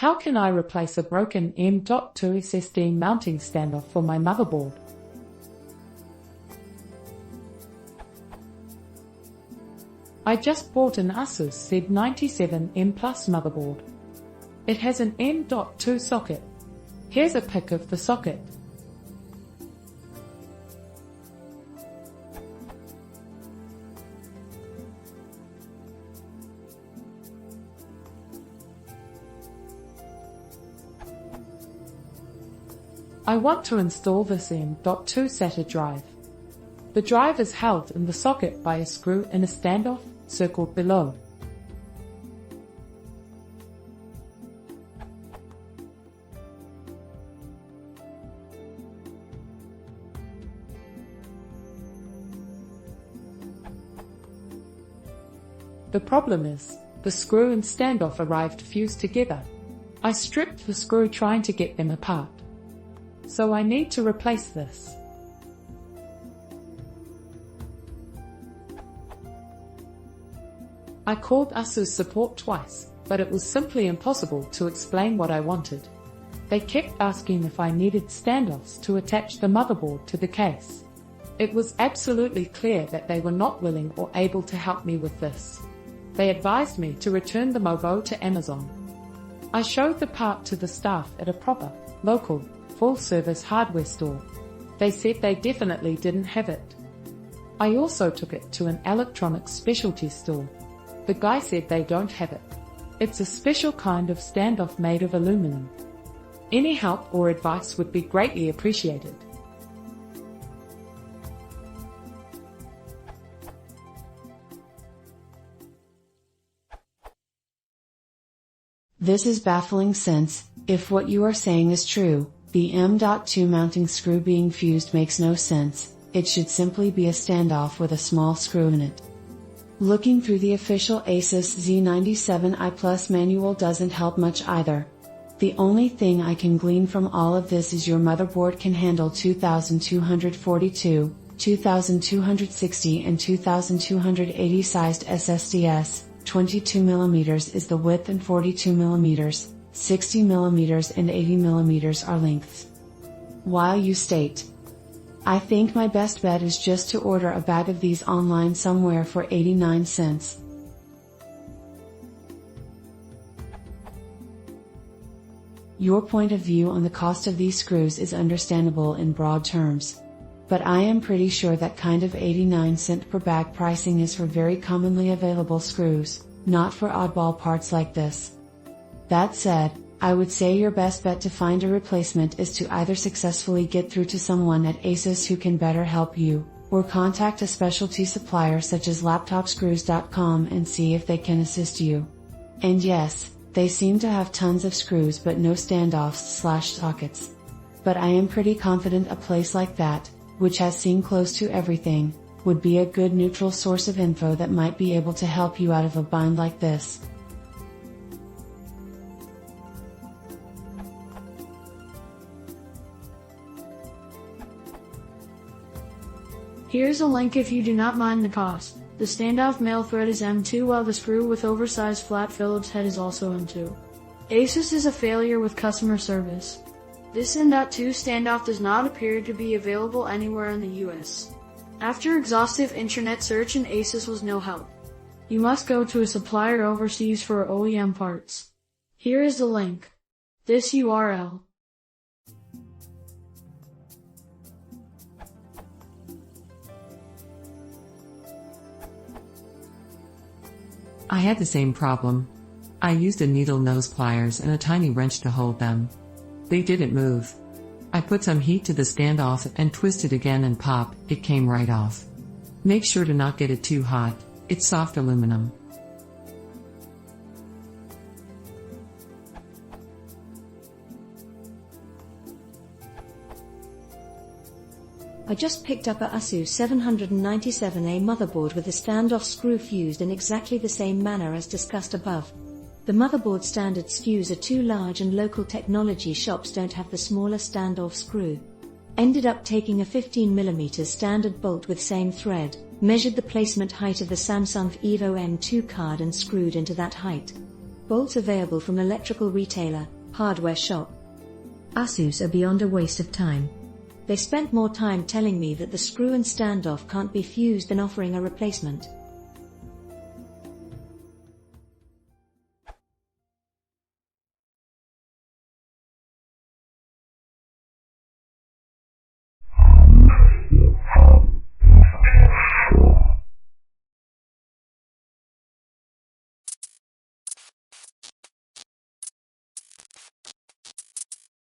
How can I replace a broken M.2 SSD mounting standoff for my motherboard? I just bought an Asus Z97M Plus motherboard. It has an M.2 socket. Here's a pic of the socket. I want to install this M.2 SATA drive. The drive is held in the socket by a screw in a standoff, circled below. The problem is, the screw and standoff arrived fused together. I stripped the screw trying to get them apart. So I need to replace this. I called Asus support twice, but it was simply impossible to explain what I wanted. They kept asking if I needed standoffs to attach the motherboard to the case. It was absolutely clear that they were not willing or able to help me with this. They advised me to return the motherboard to Amazon. I showed the part to the staff at a proper, local, full-service hardware store. They said they definitely didn't have it. I also took it to an electronics specialty store. The guy said they don't have it. It's a special kind of standoff made of aluminum. Any help or advice would be greatly appreciated. This is baffling since, if what you are saying is true, the M.2 mounting screw being fused makes no sense. It should simply be a standoff with a small screw in it. Looking through the official Asus Z97i Plus manual doesn't help much either. The only thing I can glean from all of this is your motherboard can handle 2242, 2260 and 2280 sized SSDs, 22mm is the width and 42mm, 60mm and 80mm are lengths. While you state, I think my best bet is just to order a bag of these online somewhere for 89 cents. Your point of view on the cost of these screws is understandable in broad terms. But I am pretty sure that kind of 89-cent per bag pricing is for very commonly available screws, not for oddball parts like this. That said, I would say your best bet to find a replacement is to either successfully get through to someone at Asus who can better help you, or contact a specialty supplier such as laptopscrews.com and see if they can assist you. And yes, they seem to have tons of screws but no standoffs/sockets. But I am pretty confident a place like that, which has seen close to everything, would be a good neutral source of info that might be able to help you out of a bind like this. Here's a link if you do not mind the cost. The standoff male thread is M2 while the screw with oversized flat Phillips head is also M2. Asus is a failure with customer service. This M.2 standoff does not appear to be available anywhere in the US. After exhaustive internet search and Asus was no help. You must go to a supplier overseas for OEM parts. Here is the link. This URL. I had the same problem. I used a needle nose pliers and a tiny wrench to hold them. They didn't move. I put some heat to the standoff and twisted again and pop, it came right off. Make sure to not get it too hot, it's soft aluminum. I just picked up a Asus 797A motherboard with the standoff screw fused in exactly the same manner as discussed above. The motherboard standard SKUs are too large and local technology shops don't have the smaller standoff screw. Ended up taking a 15mm standard bolt with same thread, measured the placement height of the Samsung Evo M2 card and screwed into that height. Bolts available from electrical retailer, hardware shop. ASUS are beyond a waste of time. They spent more time telling me that the screw and standoff can't be fused than offering a replacement.